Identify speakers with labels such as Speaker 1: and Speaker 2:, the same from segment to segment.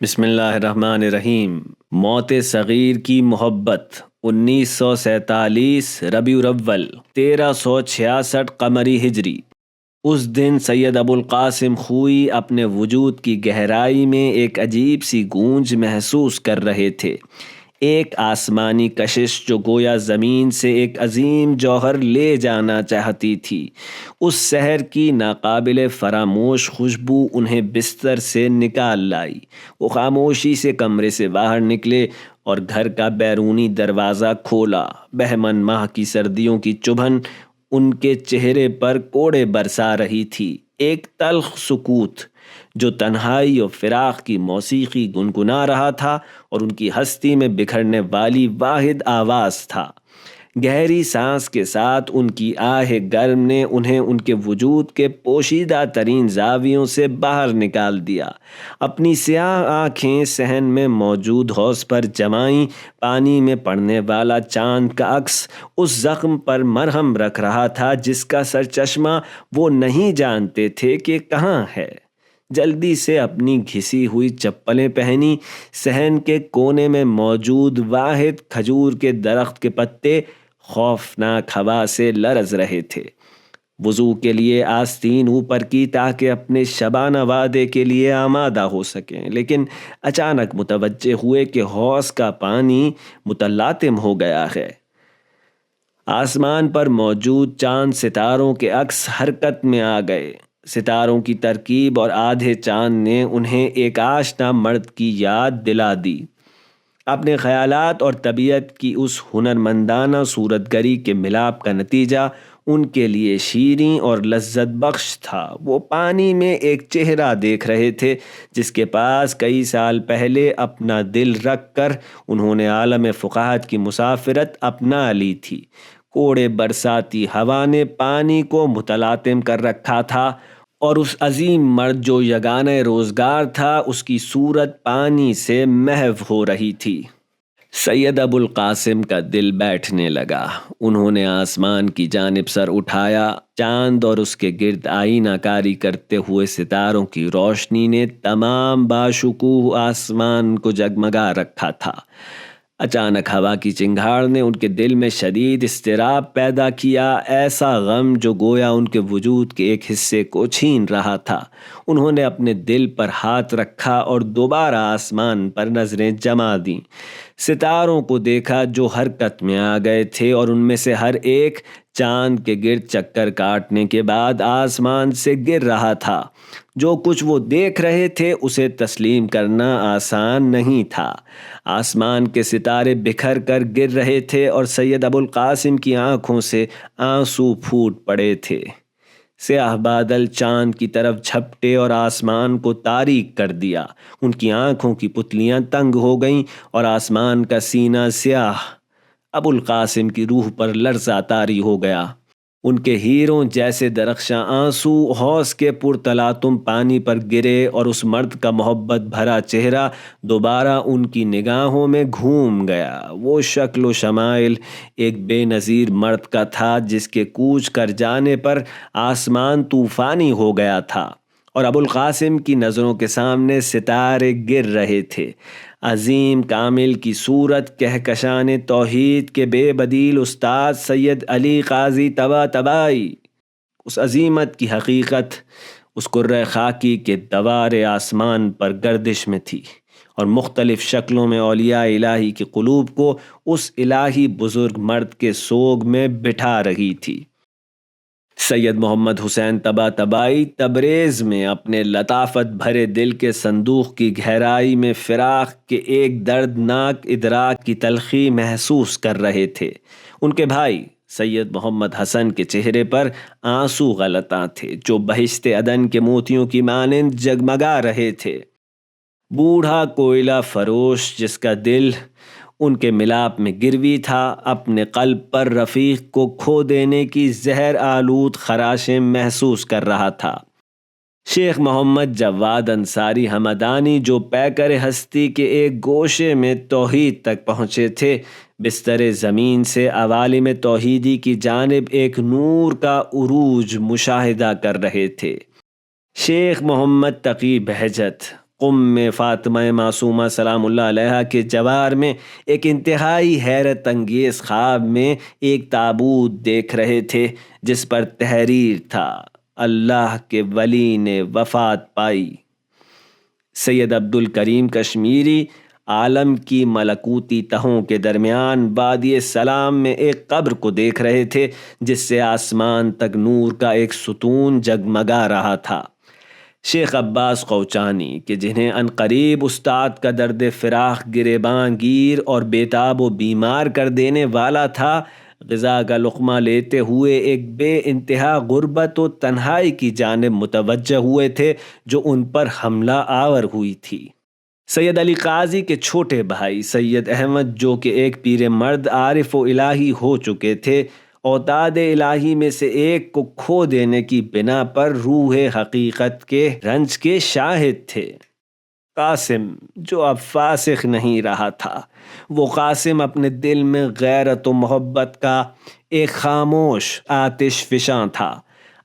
Speaker 1: بسم اللہ الرحمن الرحیم۔ موت صغیر کی محبت 1947 ربیع الاول 1366 قمری ہجری۔ اس دن سید ابو القاسم خوئی اپنے وجود کی گہرائی میں ایک عجیب سی گونج محسوس کر رہے تھے، ایک آسمانی کشش جو گویا زمین سے ایک عظیم جوہر لے جانا چاہتی تھی۔ اس سحر کی ناقابل فراموش خوشبو انہیں بستر سے نکال لائی۔ وہ خاموشی سے کمرے سے باہر نکلے اور گھر کا بیرونی دروازہ کھولا۔ بہمن ماہ کی سردیوں کی چبھن ان کے چہرے پر کوڑے برسا رہی تھی، ایک تلخ سکوت جو تنہائی اور فراق کی موسیقی گنگنا رہا تھا اور ان کی ہستی میں بکھرنے والی واحد آواز تھا۔ گہری سانس کے ساتھ ان کی آہ گرم نے انہیں ان کے وجود کے پوشیدہ ترین زاویوں سے باہر نکال دیا۔ اپنی سیاہ آنکھیں صحن میں موجود حوض پر جمائیں، پانی میں پڑنے والا چاند کا عکس اس زخم پر مرہم رکھ رہا تھا جس کا سرچشمہ وہ نہیں جانتے تھے کہ کہاں ہے۔ جلدی سے اپنی گھسی ہوئی چپلیں پہنی۔ صحن کے کونے میں موجود واحد کھجور کے درخت کے پتے خوفناک ہوا سے لرز رہے تھے۔ وضو کے لیے آستین اوپر کی تاکہ اپنے شبانہ وعدے کے لیے آمادہ ہو سکیں، لیکن اچانک متوجہ ہوئے کہ حوض کا پانی متلاطم ہو گیا ہے۔ آسمان پر موجود چاند ستاروں کے عکس حرکت میں آ گئے۔ ستاروں کی ترکیب اور آدھے چاند نے انہیں ایک آشنا مرد کی یاد دلا دی۔ اپنے خیالات اور طبیعت کی اس ہنرمندانہ صورتگری کے ملاپ کا نتیجہ ان کے لیے شیریں اور لذت بخش تھا۔ وہ پانی میں ایک چہرہ دیکھ رہے تھے جس کے پاس کئی سال پہلے اپنا دل رکھ کر انہوں نے عالم فقاہت کی مسافرت اپنا لی تھی۔ کوڑے برساتی ہوا نے پانی کو متلاطم کر رکھا تھا اور اس عظیم مرد جو یگانہ روزگار تھا، اس کی صورت پانی سے محو ہو رہی تھی۔ سید ابو القاسم کا دل بیٹھنے لگا۔ انہوں نے آسمان کی جانب سر اٹھایا۔ چاند اور اس کے گرد آئینہ کاری کرتے ہوئے ستاروں کی روشنی نے تمام باشکوہ آسمان کو جگمگا رکھا تھا۔ اچانک ہوا کی چنگھاڑ نے ان کے دل میں شدید اضطراب پیدا کیا، ایسا غم جو گویا ان کے وجود کے ایک حصے کو چھین رہا تھا۔ انہوں نے اپنے دل پر ہاتھ رکھا اور دوبارہ آسمان پر نظریں جما دیں۔ ستاروں کو دیکھا جو حرکت میں آ گئے تھے اور ان میں سے ہر ایک چاند کے گرد چکر کاٹنے کے بعد آسمان سے گر رہا تھا۔ جو کچھ وہ دیکھ رہے تھے اسے تسلیم کرنا آسان نہیں تھا۔ آسمان کے ستارے بکھر کر گر رہے تھے اور سید ابو القاسم کی آنکھوں سے آنسو پھوٹ پڑے تھے۔ سیاہ بادل چاند کی طرف جھپٹے اور آسمان کو تاریک کر دیا۔ ان کی آنکھوں کی پتلیاں تنگ ہو گئیں اور آسمان کا سینہ سیاہ ابو القاسم کی روح پر لرزہ طاری ہو گیا۔ ان کے ہیروں جیسے درخشاں آنسو حوض کے پرتلاطم پانی پر گرے اور اس مرد کا محبت بھرا چہرہ دوبارہ ان کی نگاہوں میں گھوم گیا۔ وہ شکل و شمائل ایک بے نظیر مرد کا تھا جس کے کوچ کر جانے پر آسمان طوفانی ہو گیا تھا اور ابو القاسم کی نظروں کے سامنے ستارے گر رہے تھے۔ عظیم کامل کی صورت، کہکشان توحید کے بے بدیل استاد سید علی قاضی طباطبائی، اس عظیمت کی حقیقت اس کرۂ خاکی کے دوار آسمان پر گردش میں تھی اور مختلف شکلوں میں اولیاء الہی کے قلوب کو اس الہی بزرگ مرد کے سوگ میں بٹھا رہی تھی۔ سید محمد حسین طباطبائی تبریز میں اپنے لطافت بھرے دل کے صندوق کی گہرائی میں فراق کے ایک دردناک ادراک کی تلخی محسوس کر رہے تھے۔ ان کے بھائی سید محمد حسن کے چہرے پر آنسو غلطاں تھے جو بہشت عدن کے موتیوں کی مانند جگمگا رہے تھے۔ بوڑھا کوئلہ فروش جس کا دل ان کے ملاپ میں گروی تھا، اپنے قلب پر رفیق کو کھو دینے کی زہر آلود خراشیں محسوس کر رہا تھا۔ شیخ محمد جواد انصاری ہمدانی جو پیکر ہستی کے ایک گوشے میں توحید تک پہنچے تھے، بستر زمین سے عوالم توحیدی کی جانب ایک نور کا عروج مشاہدہ کر رہے تھے۔ شیخ محمد تقی بہجت قم میں فاطمہ معصومہ سلام اللہ علیہا کے جوار میں ایک انتہائی حیرت انگیز خواب میں ایک تابوت دیکھ رہے تھے جس پر تحریر تھا: اللہ کے ولی نے وفات پائی۔ سید عبد الکریم کشمیری عالم کی ملکوتی تہوں کے درمیان وادی سلام میں ایک قبر کو دیکھ رہے تھے جس سے آسمان تک نور کا ایک ستون جگمگا رہا تھا۔ شیخ عباس قوچانی کہ جنہیں عنقریب استاد کا درد فراق گریباں گیر اور بیتاب و بیمار کر دینے والا تھا، غذا کا لقمہ لیتے ہوئے ایک بے انتہا غربت و تنہائی کی جانب متوجہ ہوئے تھے جو ان پر حملہ آور ہوئی تھی۔ سید علی قاضی کے چھوٹے بھائی سید احمد جو کہ ایک پیر مرد عارف و الہی ہو چکے تھے، اوتاد الہی میں سے ایک کو کھو دینے کی بنا پر روح حقیقت کے رنج کے شاہد تھے۔ قاسم جو اب فاسق نہیں رہا تھا، وہ قاسم اپنے دل میں غیرت و محبت کا ایک خاموش آتش فشاں تھا،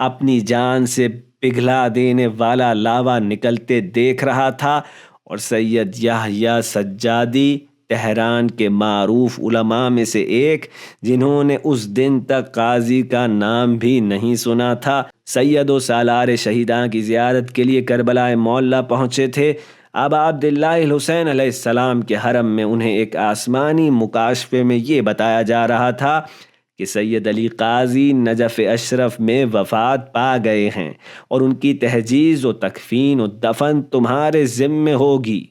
Speaker 1: اپنی جان سے پگھلا دینے والا لاوا نکلتے دیکھ رہا تھا، اور سید یحییٰ سجادی تہران کے معروف علماء میں سے ایک جنہوں نے اس دن تک قاضی کا نام بھی نہیں سنا تھا، سید و سالار شہیداں کی زیارت کے لیے کربلا معلیٰ پہنچے تھے۔ ابا عبداللہ الحسین علیہ السلام کے حرم میں انہیں ایک آسمانی مکاشفے میں یہ بتایا جا رہا تھا کہ سید علی قاضی نجف اشرف میں وفات پا گئے ہیں اور ان کی تہجیز و تکفین و دفن تمہارے ذمے ہوگی۔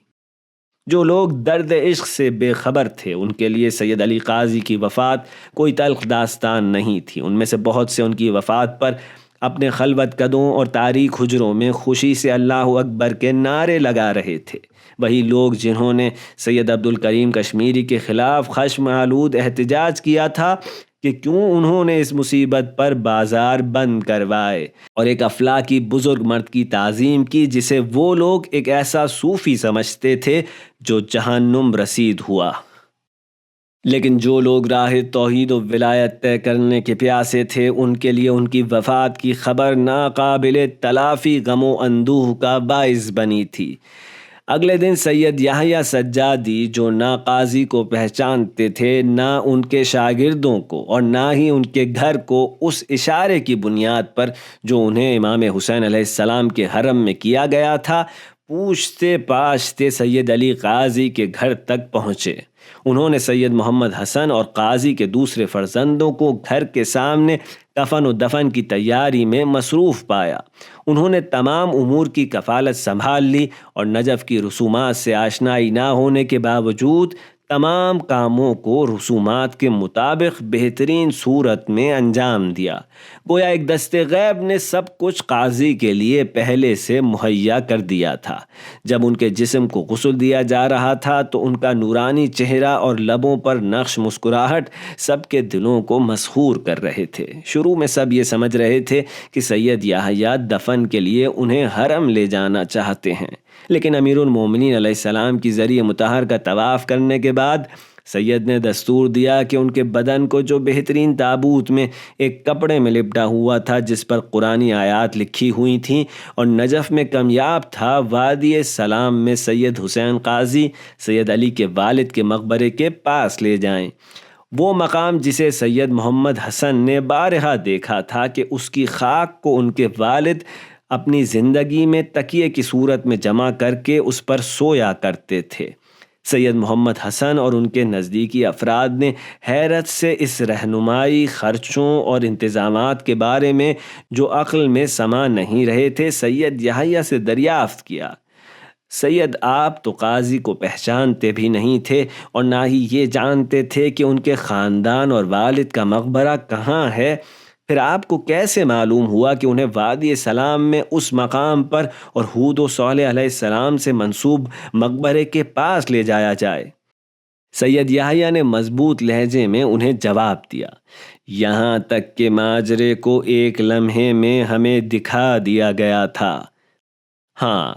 Speaker 1: جو لوگ درد عشق سے بے خبر تھے ان کے لیے سید علی قاضی کی وفات کوئی تلخ داستان نہیں تھی۔ ان میں سے بہت سے ان کی وفات پر اپنے خلوت قدوں اور تاریک حجروں میں خوشی سے اللہ اکبر کے نعرے لگا رہے تھے۔ وہی لوگ جنہوں نے سید عبد الکریم کشمیری کے خلاف خشم آلود احتجاج کیا تھا کہ کیوں انہوں نے اس مصیبت پر بازار بند کروائے، اور ایک افلاکی بزرگ مرد کی تعظیم کی جسے وہ لوگ ایک ایسا صوفی سمجھتے تھے جو جہنم رسید ہوا۔ لیکن جو لوگ راہ توحید و ولایت طے کرنے کے پیاسے تھے ان کے لیے ان کی وفات کی خبر ناقابل تلافی غم و اندوہ کا باعث بنی تھی۔ اگلے دن سید یحییٰ سجادی جو نہ قاضی کو پہچانتے تھے، نہ ان کے شاگردوں کو، اور نہ ہی ان کے گھر کو، اس اشارے کی بنیاد پر جو انہیں امام حسین علیہ السلام کے حرم میں کیا گیا تھا، پوچھتے پاچھتے سید علی قاضی کے گھر تک پہنچے۔ انہوں نے سید محمد حسن اور قاضی کے دوسرے فرزندوں کو گھر کے سامنے کفن و دفن کی تیاری میں مصروف پایا۔ انہوں نے تمام امور کی کفالت سنبھال لی اور نجف کی رسومات سے آشنائی نہ ہونے کے باوجود تمام کاموں کو رسومات کے مطابق بہترین صورت میں انجام دیا، گویا ایک دست غیب نے سب کچھ قاضی کے لیے پہلے سے مہیا کر دیا تھا۔ جب ان کے جسم کو غسل دیا جا رہا تھا تو ان کا نورانی چہرہ اور لبوں پر نقش مسکراہٹ سب کے دلوں کو مسحور کر رہے تھے۔ شروع میں سب یہ سمجھ رہے تھے کہ سید یحییٰ دفن کے لیے انہیں حرم لے جانا چاہتے ہیں، لیکن امیر المومنین علیہ السلام کی ذریعہ مطہر کا طواف کرنے کے بعد سید نے دستور دیا کہ ان کے بدن کو جو بہترین تابوت میں ایک کپڑے میں لپٹا ہوا تھا جس پر قرآنی آیات لکھی ہوئی تھیں اور نجف میں کمیاب تھا، وادی سلام میں سید حسین قاضی سید علی کے والد کے مقبرے کے پاس لے جائیں۔ وہ مقام جسے سید محمد حسن نے بارہا دیکھا تھا کہ اس کی خاک کو ان کے والد اپنی زندگی میں تکیے کی صورت میں جمع کر کے اس پر سویا کرتے تھے۔ سید محمد حسن اور ان کے نزدیکی افراد نے حیرت سے اس رہنمائی، خرچوں اور انتظامات کے بارے میں جو عقل میں سما نہیں رہے تھے سید یحییٰ سے دریافت کیا۔ سید آپ تو قاضی کو پہچانتے بھی نہیں تھے اور نہ ہی یہ جانتے تھے کہ ان کے خاندان اور والد کا مقبرہ کہاں ہے، پھر آپ کو کیسے معلوم ہوا کہ انہیں وادی سلام میں اس مقام پر اور ہود و صالح علیہ السلام سے منسوب مقبرے کے پاس لے جایا جائے؟ سید یحییٰ نے مضبوط لہجے میں انہیں جواب دیا، یہاں تک کہ ماجرے کو ایک لمحے میں ہمیں دکھا دیا گیا تھا۔ ہاں،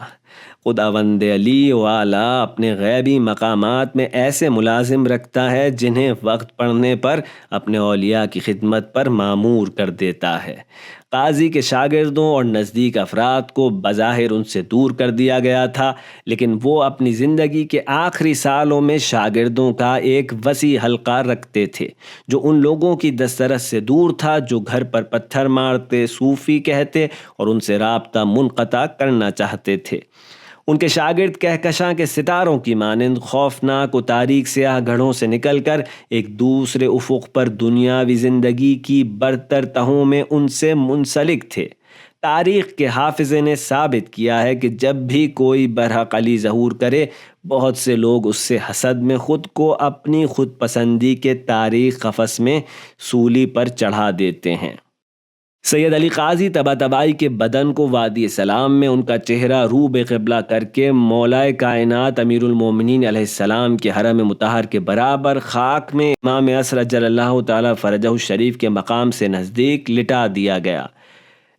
Speaker 1: خداوند علی والا اپنے غیبی مقامات میں ایسے ملازم رکھتا ہے جنہیں وقت پڑنے پر اپنے اولیاء کی خدمت پر مامور کر دیتا ہے۔ قاضی کے شاگردوں اور نزدیک افراد کو بظاہر ان سے دور کر دیا گیا تھا، لیکن وہ اپنی زندگی کے آخری سالوں میں شاگردوں کا ایک وسیع حلقہ رکھتے تھے جو ان لوگوں کی دسترس سے دور تھا جو گھر پر پتھر مارتے، صوفی کہتے اور ان سے رابطہ منقطع کرنا چاہتے تھے۔ ان کے شاگرد کہکشاں کے ستاروں کی مانند خوفناک و تاریک سیاہ گڑھوں سے نکل کر ایک دوسرے افق پر دنیاوی زندگی کی برتر تہوں میں ان سے منسلک تھے۔ تاریخ کے حافظے نے ثابت کیا ہے کہ جب بھی کوئی برحق علی ظہور کرے، بہت سے لوگ اس سے حسد میں خود کو اپنی خود پسندی کے تاریخ قفس میں سولی پر چڑھا دیتے ہیں۔ سید علی قاضی طباطبائی کے بدن کو وادی سلام میں ان کا چہرہ روب قبلہ کر کے مولائے کائنات امیر المومنین علیہ السلام کے حرم مطہر کے برابر خاک میں امام عصر عجل اللہ تعالی فرجہ الشریف کے مقام سے نزدیک لٹا دیا گیا،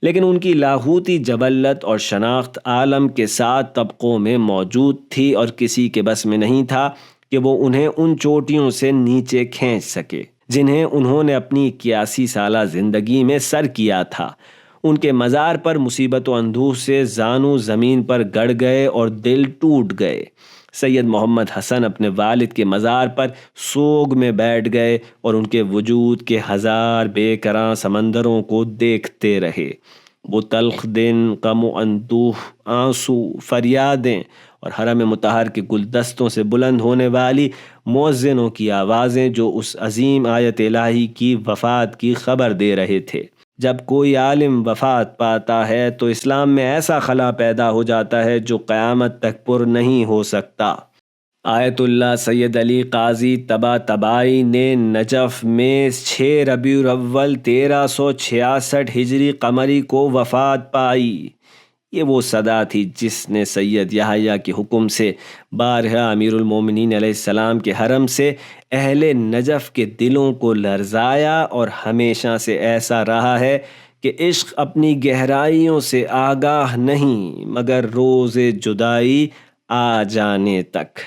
Speaker 1: لیکن ان کی لاہوتی جبلت اور شناخت عالم کے 7 طبقوں میں موجود تھی اور کسی کے بس میں نہیں تھا کہ وہ انہیں ان چوٹیوں سے نیچے کھینچ سکے جنہیں انہوں نے اپنی 81 سالہ زندگی میں سر کیا تھا۔ ان کے مزار پر مصیبت و اندوہ سے زانو زمین پر گڑ گئے اور دل ٹوٹ گئے۔ سید محمد حسن اپنے والد کے مزار پر سوگ میں بیٹھ گئے اور ان کے وجود کے 1000 بے کراں سمندروں کو دیکھتے رہے۔ وہ تلخ دن، غم و اندوہ، آنسو، فریادیں اور حرم مطہر کے گلدستوں سے بلند ہونے والی مؤذنوں کی آوازیں جو اس عظیم آیت الہی کی وفات کی خبر دے رہے تھے۔ جب کوئی عالم وفات پاتا ہے تو اسلام میں ایسا خلا پیدا ہو جاتا ہے جو قیامت تک پر نہیں ہو سکتا۔ آیت اللہ سید علی قاضی طباطبائی نے نجف میں 6 ربیع الاول 1366 ہجری قمری کو وفات پائی۔ یہ وہ صدا تھی جس نے سید یحییٰ کے حکم سے بارہا امیر المومنین علیہ السلام کے حرم سے اہل نجف کے دلوں کو لرزایا، اور ہمیشہ سے ایسا رہا ہے کہ عشق اپنی گہرائیوں سے آگاہ نہیں مگر روز جدائی آ جانے تک۔